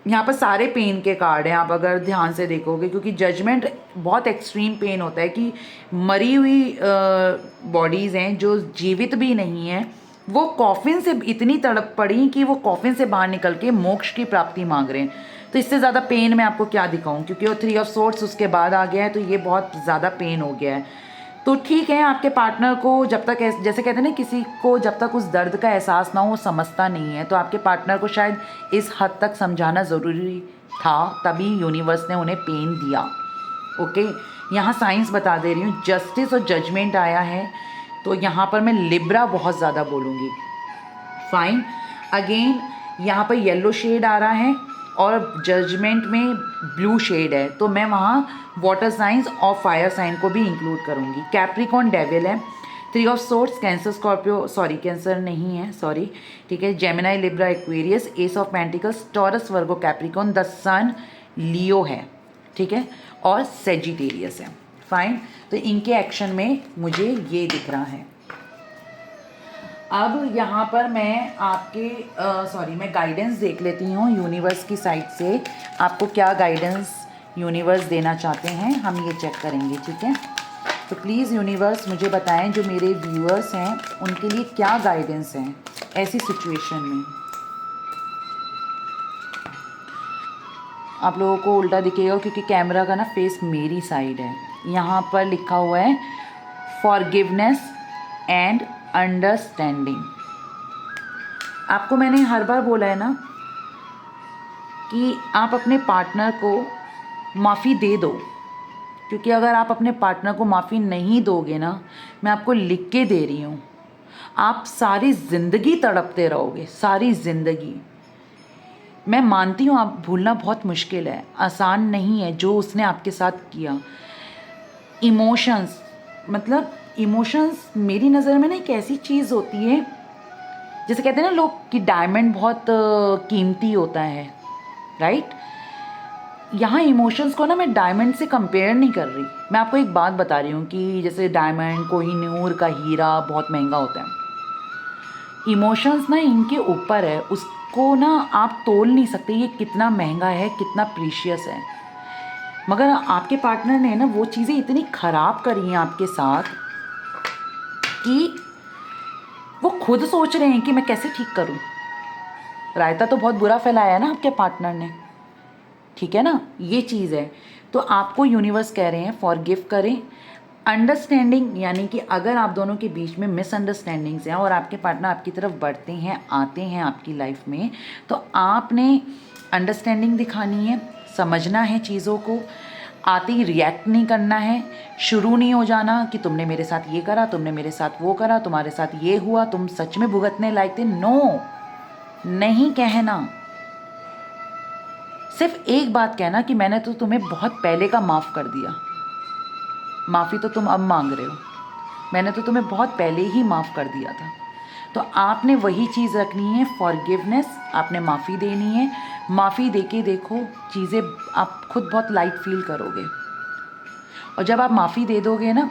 यहाँ पर सारे पेन के कार्ड हैं, आप अगर ध्यान से देखोगे, क्योंकि जजमेंट बहुत एक्सट्रीम पेन होता है कि मरी हुई बॉडीज़ हैं जो जीवित भी नहीं हैं, वो कॉफिन से इतनी तड़प पड़ी कि वो कॉफिन से बाहर निकल के मोक्ष की प्राप्ति मांग रहे हैं। तो इससे ज़्यादा पेन मैं आपको क्या दिखाऊं, क्योंकि वो 3 ऑफ सोर्ड्स उसके बाद आ गया है, तो ये बहुत ज़्यादा पेन हो गया है। तो ठीक है, आपके पार्टनर को जब तक जैसे कहते हैं ना, किसी को जब तक उस दर्द का एहसास ना हो वो समझता नहीं है, तो आपके पार्टनर को शायद इस हद तक समझाना ज़रूरी था, तभी यूनिवर्स ने उन्हें पेन दिया। ओके, यहाँ साइंस बता दे रही हूँ, जस्टिस और जजमेंट आया है, तो यहाँ पर मैं लिब्रा बहुत ज़्यादा बोलूँगी। फाइन, अगेन यहाँ पर येलो शेड आ रहा है और जजमेंट में ब्लू शेड है, तो मैं वहाँ वाटर साइंस और फायर साइन को भी इंक्लूड करूँगी। कैप्रिकॉन डेविल है, 3 of swords Cancer Scorpio, sorry Cancer नहीं है, सॉरी, ठीक है, Gemini Libra Aquarius, ace of pentacles Taurus Virgo Capricorn, the Sun Leo है, ठीक है, और सेजिटेरियस है। फाइन, तो इनके एक्शन में मुझे ये दिख रहा है। अब यहाँ पर मैं आपके मैं गाइडेंस देख लेती हूँ यूनिवर्स की साइड से, आपको क्या गाइडेंस यूनिवर्स देना चाहते हैं हम ये चेक करेंगे, ठीक है। तो प्लीज़ यूनिवर्स मुझे बताएं जो मेरे व्यूअर्स हैं उनके लिए क्या गाइडेंस है ऐसी सिचुएशन में। आप लोगों को उल्टा दिखेगा क्योंकि कैमरा का ना फेस मेरी साइड है। यहाँ पर लिखा हुआ है फॉरगिवनेस एंड अंडरस्टैंडिंग। आपको मैंने हर बार बोला है ना कि आप अपने पार्टनर को माफ़ी दे दो, क्योंकि अगर आप अपने पार्टनर को माफ़ी नहीं दोगे ना, मैं आपको लिख के दे रही हूँ, आप सारी ज़िंदगी तड़पते रहोगे, सारी ज़िंदगी। मैं मानती हूँ आप भूलना बहुत मुश्किल है, आसान नहीं है जो उसने आपके साथ किया। इमोशंस, मतलब इमोशंस मेरी नज़र में ना एक ऐसी चीज़ होती है, जैसे कहते हैं ना लोग कि डायमंड बहुत कीमती होता है, राइट। यहाँ इमोशंस को ना मैं डायमंड से कंपेयर नहीं कर रही, मैं आपको एक बात बता रही हूँ कि जैसे डायमंड, कोहिनूर का हीरा बहुत महंगा होता है, इमोशंस ना इनके ऊपर है, उसको ना आप तोल नहीं सकते ये कितना महंगा है, कितना प्रीशियस है। मगर आपके पार्टनर ने ना वो चीज़ें इतनी ख़राब करी हैं आपके साथ कि वो खुद सोच रहे हैं कि मैं कैसे ठीक करूं। रायता तो बहुत बुरा फैलाया है ना आपके पार्टनर ने, ठीक है ना, ये चीज़ है। तो आपको यूनिवर्स कह रहे हैं फॉरगिव करें। अंडरस्टैंडिंग, यानी कि अगर आप दोनों के बीच में मिसअंडरस्टैंडिंग्स हैं और आपके पार्टनर आपकी तरफ बढ़ते हैं, आते हैं आपकी लाइफ में, तो आपने अंडरस्टैंडिंग दिखानी है, समझना है चीज़ों को, आते ही रिएक्ट नहीं करना है, शुरू नहीं हो जाना कि तुमने मेरे साथ ये करा, तुमने मेरे साथ वो करा, तुम्हारे साथ ये हुआ, तुम सच में भुगतने लायक थे। नो, नहीं कहना। सिर्फ एक बात कहना कि मैंने तो तुम्हें बहुत पहले का माफ़ कर दिया, माफ़ी तो तुम अब मांग रहे हो, मैंने तो तुम्हें बहुत पहले ही माफ़ कर दिया था। तो आपने वही चीज़ रखनी है, फॉरगिवनेस, आपने माफ़ी देनी है। माफ़ी देके देखो, चीज़ें आप खुद बहुत लाइट फील करोगे। और जब आप माफ़ी दे दोगे ना,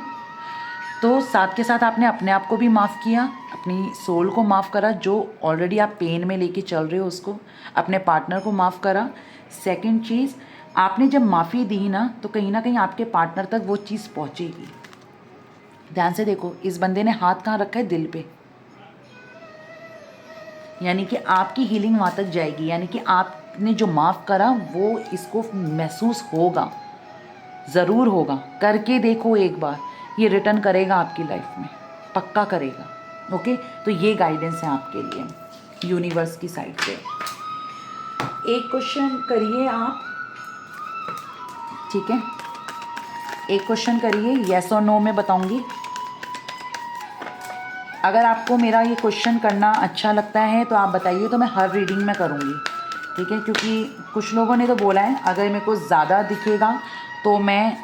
तो साथ के साथ आपने अपने आप को भी माफ़ किया, अपनी सोल को माफ़ करा, जो ऑलरेडी आप पेन में लेके चल रहे हो उसको, अपने पार्टनर को माफ़ करा। सेकंड चीज़, आपने जब माफ़ी दी ना, तो कहीं ना कहीं आपके पार्टनर तक वो चीज़ पहुँचेगी। ध्यान से देखो, इस बंदे ने हाथ कहाँ रखा है? दिल पे, यानी कि आपकी हीलिंग वहाँ तक जाएगी, यानी कि आपने जो माफ़ करा वो इसको महसूस होगा, ज़रूर होगा। करके देखो एक बार, ये रिटर्न करेगा आपकी लाइफ में, पक्का करेगा। ओके, तो ये गाइडेंस है आपके लिए यूनिवर्स की साइड से। एक क्वेश्चन करिए आप, ठीक है, एक क्वेश्चन करिए, येस और नो में बताऊंगी। अगर आपको मेरा ये क्वेश्चन करना अच्छा लगता है तो आप बताइए, तो मैं हर रीडिंग में करूँगी, ठीक है, क्योंकि कुछ लोगों ने तो बोला है अगर मेरे को ज़्यादा दिखेगा तो मैं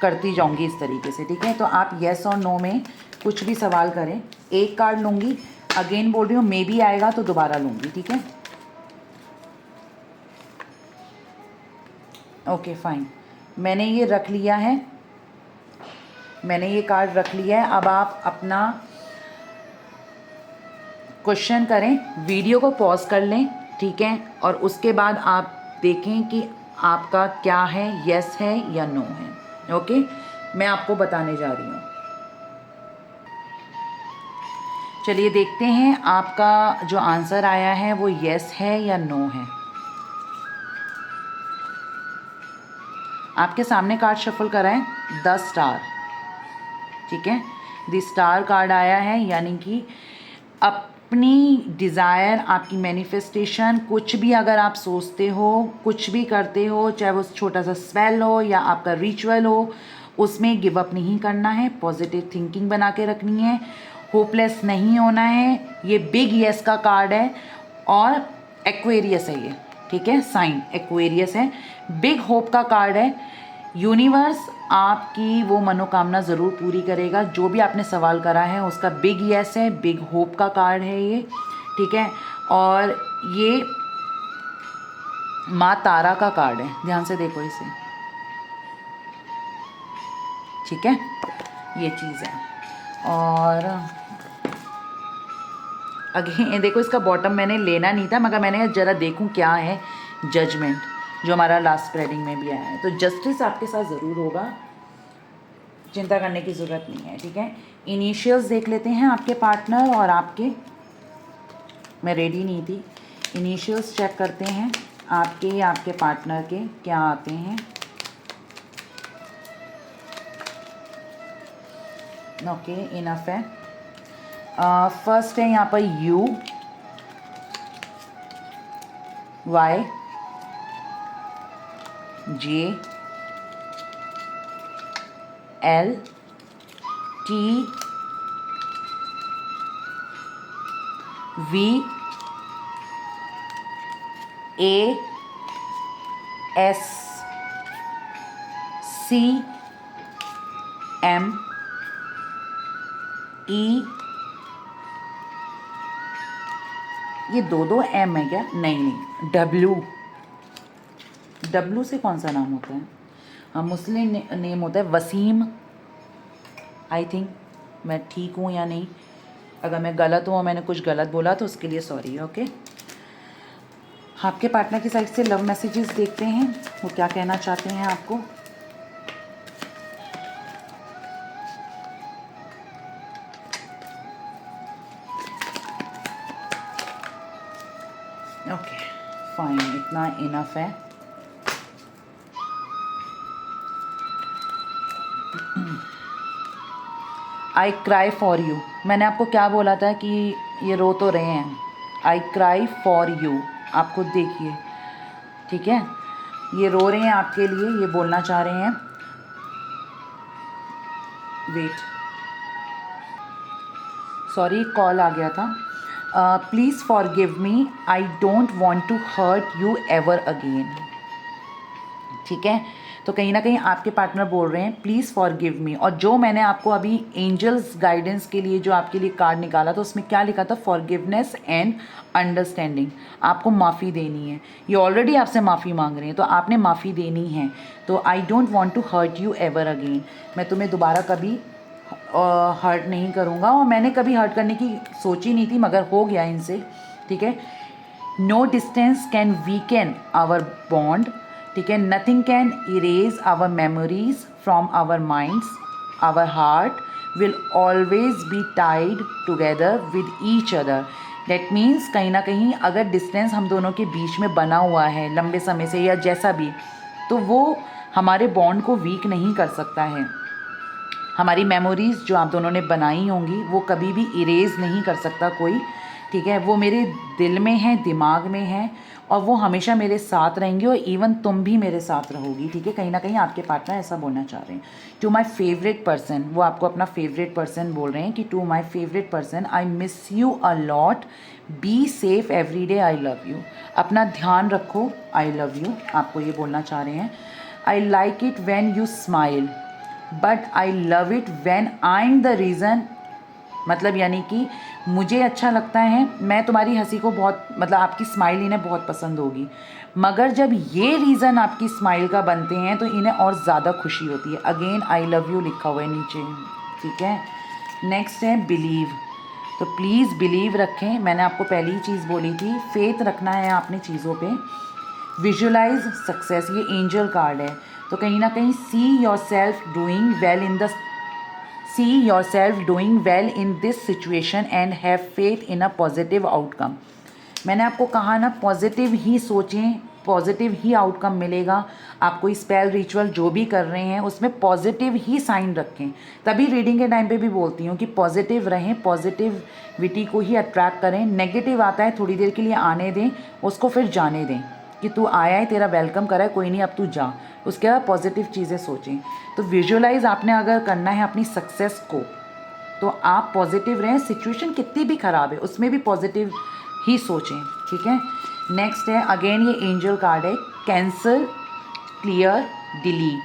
करती जाऊँगी इस तरीके से, ठीक है। तो आप येस और नो में कुछ भी सवाल करें। एक कार्ड लूँगी, अगेन बोल रही हूँ, मे भी आएगा तो दोबारा लूँगी, ठीक है। ओके फाइन, मैंने ये रख लिया है, मैंने ये कार्ड रख लिया है। अब आप अपना क्वेश्चन करें, वीडियो को पॉज कर लें, ठीक है, और उसके बाद आप देखें कि आपका क्या है, यस है या नो है। ओके, मैं आपको बताने जा रही हूँ। चलिए देखते हैं आपका जो आंसर आया है वो यस है या नो है। आपके सामने कार्ड शफल कराएं, 10 स्टार, ठीक है, द स्टार कार्ड आया है, यानी कि अपनी डिज़ायर, आपकी मैनिफेस्टेशन, कुछ भी अगर आप सोचते हो, कुछ भी करते हो, चाहे वो छोटा सा स्पेल हो या आपका रिचुअल हो, उसमें गिव अप नहीं करना है, पॉजिटिव थिंकिंग बना के रखनी है, होपलेस नहीं होना है। ये बिग यस का कार्ड है और एक्वेरियस है ये, ठीक है, साइन एक्वेरियस है, बिग होप का कार्ड है। यूनिवर्स आपकी वो मनोकामना ज़रूर पूरी करेगा, जो भी आपने सवाल करा है उसका बिग यस है, बिग होप का कार्ड है ये, ठीक है। और ये माँ तारा का कार्ड है, ध्यान से देखो इसे, ठीक है, ये चीज़ है। और अगेन देखो, इसका बॉटम मैंने लेना नहीं था, मगर मैंने ज़रा देखूं क्या है, जजमेंट, जो हमारा लास्ट स्प्रेडिंग में भी आया है। तो जस्टिस आपके साथ ज़रूर होगा, चिंता करने की ज़रूरत नहीं है, ठीक है। इनिशियल्स देख लेते हैं आपके पार्टनर और आपके, मैं रेडी नहीं थी, इनिशियल्स चेक करते हैं आपके या आपके पार्टनर के क्या आते हैं। ओके, इनफ है। फर्स्ट है यहाँ पर U, Y, J, L, T, V, A, S, C, M, E, ये दो एम है क्या? नहीं, डब्ल्यू, डब्ल्यू से कौन सा नाम होता है? हाँ, मुस्लिम नेम होता है वसीम, आई थिंक। मैं ठीक हूँ या नहीं, अगर मैं गलत हूँ और मैंने कुछ गलत बोला तो उसके लिए सॉरी। ओके, आपके पार्टनर की साइड से लव मैसेजेस देखते हैं, वो क्या कहना चाहते हैं आपको। ओके फाइन, इतना इनफ है। आई क्राई फॉर यू, मैंने आपको क्या बोला था कि ये रो तो रहे हैं। आई क्राई फॉर यू, आप खुद देखिए, ठीक है, ये रो रहे हैं आपके लिए, ये बोलना चाह रहे हैं। वेट, सॉरी, कॉल आ गया था। Please forgive me, I don't want to hurt you ever again, ठीक है। तो कहीं ना कहीं आपके पार्टनर बोल रहे हैं प्लीज़ फॉरगिव मी। और जो मैंने आपको अभी एंजल्स गाइडेंस के लिए जो आपके लिए कार्ड निकाला था, उसमें क्या लिखा था? फॉरगिवनेस एंड अंडरस्टैंडिंग, आपको माफ़ी देनी है। ये ऑलरेडी आपसे माफ़ी मांग रहे हैं, तो आपने माफ़ी देनी है। तो I don't want to hurt you ever again, मैं तुम्हें दोबारा कभी हर्ट नहीं करूँगा, और मैंने कभी हर्ट करने की सोची नहीं थी, मगर हो गया इनसे, ठीक है। No distance can weaken our bond, ठीक है, nothing can erase our memories from our minds, our heart will always be tied together with each other. That means कहीं ना कहीं अगर डिस्टेंस हम दोनों के बीच में बना हुआ है लंबे समय से या जैसा भी, तो वो हमारे बॉन्ड को वीक नहीं कर सकता है। हमारी मेमोरीज़ जो आप दोनों ने बनाई होंगी वो कभी भी इरेज़ नहीं कर सकता कोई, ठीक है। वो मेरे दिल में है, दिमाग में है, और वो हमेशा मेरे साथ रहेंगे, और इवन तुम भी मेरे साथ रहोगी, ठीक है। कहीं ना कहीं आपके पार्टनर ऐसा बोलना चाह रहे हैं। टू माई फेवरेट पर्सन, वो आपको अपना फेवरेट पर्सन बोल रहे हैं कि to my favourite person, I miss you a lot, be safe every day, I love you, अपना ध्यान रखो, आई लव यू, आपको ये बोलना चाह रहे हैं। I like it when you smile but I love it when I am the reason, मतलब यानी कि मुझे अच्छा लगता है, मैं तुम्हारी हंसी को बहुत, मतलब आपकी स्माइल इन्हें बहुत पसंद होगी, मगर जब ये रीज़न आपकी स्माइल का बनते हैं तो इन्हें और ज़्यादा खुशी होती है। अगेन आई लव यू लिखा हुआ है नीचे, ठीक है। नेक्स्ट है बिलीव। तो प्लीज़ बिलीव रखें, मैंने आपको पहली ही चीज़ बोली थी, फेथ रखना है आपने चीज़ों पे। विजुलाइज सक्सेस, ये एंजल कार्ड है, तो कहीं ना कहीं see your self doing well in this situation and have faith in a positive outcome. मैंने आपको कहा ना, पॉजिटिव ही सोचें, पॉजिटिव ही आउटकम मिलेगा। आप कोई स्पेल रिचुअल जो भी कर रहे हैं उसमें पॉजिटिव ही साइन रखें। तभी रीडिंग के टाइम पे भी बोलती हूँ कि पॉजिटिव रहें, पॉजिटिविटी को ही अट्रैक्ट करें। नेगेटिव आता है थोड़ी देर के लिए आने दें, उसको फिर जाने दें कि तू आया है, तेरा वेलकम करा है, कोई नहीं अब तू जा। उसके बाद पॉजिटिव चीज़ें सोचें। तो विजुअलाइज आपने अगर करना है अपनी सक्सेस को, तो आप पॉजिटिव रहें, सिचुएशन कितनी भी ख़राब है उसमें भी पॉजिटिव ही सोचें, ठीक है। नेक्स्ट है, अगेन ये एंजल कार्ड है, cancel, clear, delete,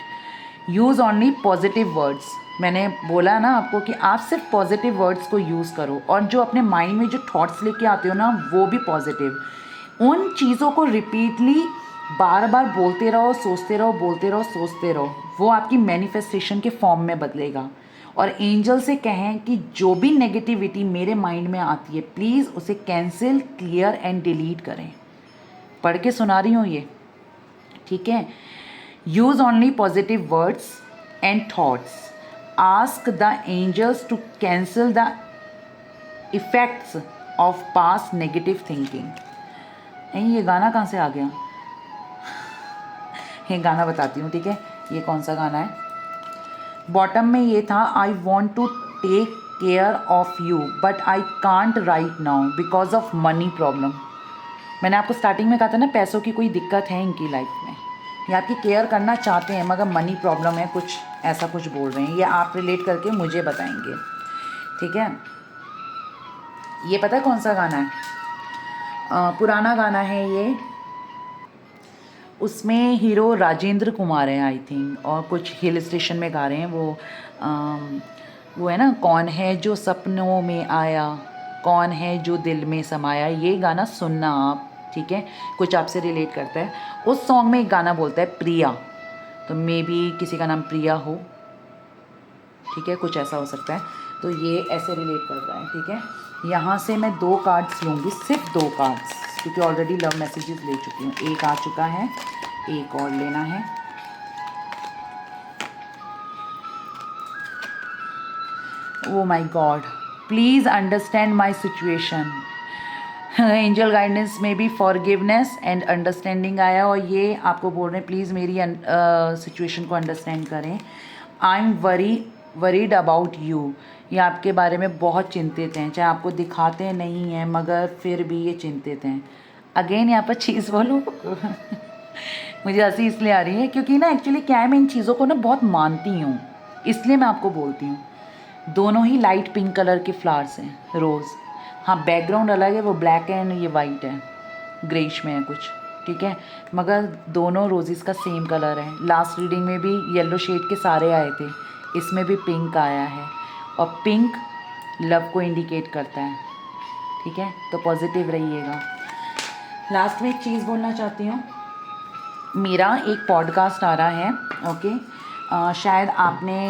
use only positive words. मैंने बोला ना आपको कि आप सिर्फ पॉजिटिव वर्ड्स को यूज़ करो, और जो अपने माइंड में जो थॉट्स लेके आते हो ना वो भी पॉजिटिव। उन चीज़ों को रिपीटली बार बार बोलते रहो, सोचते रहो, बोलते रहो, सोचते रहो, वो आपकी मैनिफेस्टेशन के फॉर्म में बदलेगा। और एंजल से कहें कि जो भी नेगेटिविटी मेरे माइंड में आती है प्लीज़ उसे कैंसिल, क्लियर एंड डिलीट करें। पढ़ के सुना रही हूँ ये, ठीक है। Use only positive words and thoughts, ask the angels to cancel the effects of past negative thinking. ये गाना कहाँ से आ गया? ये गाना बताती हूँ, ठीक है। ये कौन सा गाना है? बॉटम में ये था, I want to take care of you but I can't right now because of money problem. मैंने आपको स्टार्टिंग में कहा था ना, पैसों की कोई दिक्कत है इनकी लाइफ में, ये आपकी केयर करना चाहते हैं मगर मनी प्रॉब्लम है, कुछ ऐसा कुछ बोल रहे हैं। ये आप रिलेट करके मुझे बताएंगे, ठीक है। ये पता है कौन सा गाना है? पुराना गाना है ये, उसमें हीरो राजेंद्र कुमार है आई थिंक, और कुछ हिल स्टेशन में गा रहे हैं वो है ना, कौन है जो सपनों में आया, कौन है जो दिल में समाया। ये गाना सुनना आप, ठीक है, कुछ आपसे रिलेट करता है। उस सॉन्ग में एक गाना बोलता है प्रिया, तो मे बी किसी का नाम प्रिया हो, ठीक है, कुछ ऐसा हो सकता है। तो ये ऐसे रिलेट कर रहा है, ठीक है। यहाँ से मैं 2 कार्ड्स लूँगी, सिर्फ 2 कार्ड्स, क्योंकि ऑलरेडी लव मैसेजेस ले चुकी हूँ। एक आ चुका है, एक और लेना है। Oh my God, please understand my situation. Angel guidance में भी फॉरगिवनेस एंड अंडरस्टैंडिंग आया, और ये आपको बोल रहे हैं प्लीज़ मेरी सिचुएशन को अंडरस्टैंड करें। I am worried about you, ये आपके बारे में बहुत चिंतित हैं, चाहे आपको दिखाते नहीं हैं मगर फिर भी ये चिंतित हैं। अगेन यहाँ पर चीज़ बोलूँ मुझे हंसी इसलिए आ रही है क्योंकि ना एक्चुअली क्या है, मैं इन चीज़ों को ना बहुत मानती हूँ, इसलिए मैं आपको बोलती हूँ। दोनों ही लाइट पिंक कलर के फ्लावर्स हैं, रोज़। हाँ, बैकग्राउंड अलग है, वो ब्लैक है एंड ये वाइट है, ग्रेइश में है कुछ, ठीक है, मगर दोनों रोजेस का सेम कलर है। लास्ट रीडिंग में भी येलो शेड के सारे आए थे, इसमें भी पिंक आया है, और पिंक लव को इंडिकेट करता है, ठीक है। तो पॉजिटिव रहिएगा। लास्ट में एक चीज़ बोलना चाहती हूँ, मेरा एक पॉडकास्ट आ रहा है, ओके, शायद आपने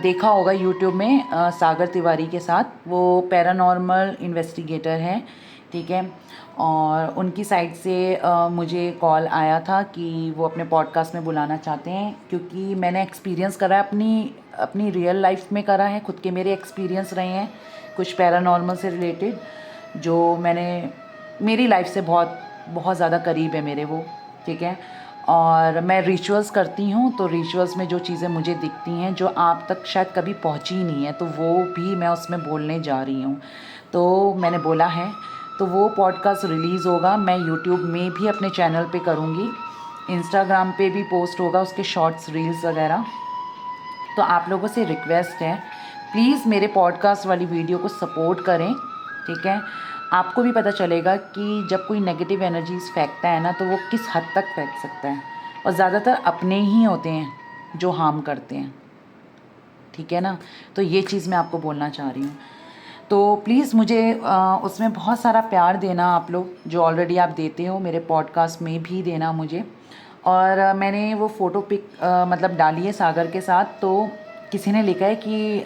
देखा होगा यूट्यूब में, सागर तिवारी के साथ, वो पैरानॉर्मल इन्वेस्टिगेटर हैं, ठीक है। और उनकी साइड से मुझे कॉल आया था कि वो अपने पॉडकास्ट में बुलाना चाहते हैं, क्योंकि मैंने एक्सपीरियंस करा है, अपनी रियल लाइफ में करा है, खुद के मेरे एक्सपीरियंस रहे हैं कुछ पैरानॉर्मल से रिलेटेड, जो मैंने मेरी लाइफ से बहुत ज़्यादा करीब है मेरे वो, ठीक है। और मैं रिचुअल्स करती हूँ, तो रिचुअल्स में जो चीज़ें मुझे दिखती हैं जो आप तक शायद कभी पहुँची ही नहीं है, तो वो भी मैं उसमें बोलने जा रही हूँ। तो मैंने बोला है, तो वो पॉडकास्ट रिलीज़ होगा, मैं यूट्यूब में भी अपने चैनल पे करूँगी, इंस्टाग्राम पे भी पोस्ट होगा उसके शॉर्ट्स, रील्स वगैरह। तो आप लोगों से रिक्वेस्ट है, प्लीज़ मेरे पॉडकास्ट वाली वीडियो को सपोर्ट करें, ठीक है। आपको भी पता चलेगा कि जब कोई नेगेटिव एनर्जीज फेंकता है ना, तो वो किस हद तक फेंक सकता है, और ज़्यादातर अपने ही होते हैं जो हार्म करते हैं, ठीक है ना। तो ये चीज़ मैं आपको बोलना चाह रही हूँ। तो प्लीज़ मुझे उसमें बहुत सारा प्यार देना आप लोग, जो ऑलरेडी आप देते हो, मेरे पॉडकास्ट में भी देना मुझे। और मैंने वो फ़ोटो पिक मतलब डाली है सागर के साथ, तो किसी ने लिखा है कि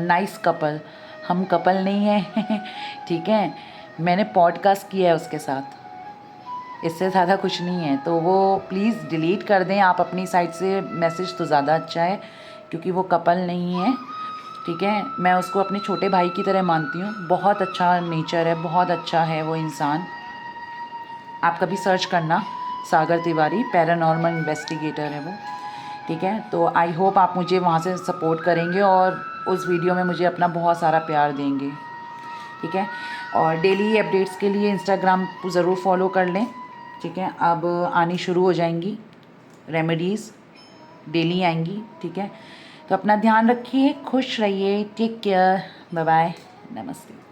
नाइस कपल। हम कपल नहीं हैं ठीक है, मैंने पॉडकास्ट किया है उसके साथ, इससे ज़्यादा कुछ नहीं है। तो वो प्लीज़ डिलीट कर दें आप अपनी साइड से, मैसेज तो ज़्यादा अच्छा है, क्योंकि वो कपल नहीं है, ठीक है। मैं उसको अपने छोटे भाई की तरह मानती हूँ, बहुत अच्छा नेचर है, बहुत अच्छा है वो इंसान। आप कभी सर्च करना, सागर तिवारी पैरानॉर्मल इन्वेस्टिगेटर है वो, ठीक है। तो आई होप आप मुझे वहाँ से सपोर्ट करेंगे और उस वीडियो में मुझे अपना बहुत सारा प्यार देंगे, ठीक है। और डेली अपडेट्स के लिए इंस्टाग्राम को ज़रूर फॉलो कर लें, ठीक है। अब आनी शुरू हो जाएंगी रेमेडीज़, डेली आएंगी, ठीक है। तो अपना ध्यान रखिए, खुश रहिए, टेक केयर, बाय बाय, नमस्ते।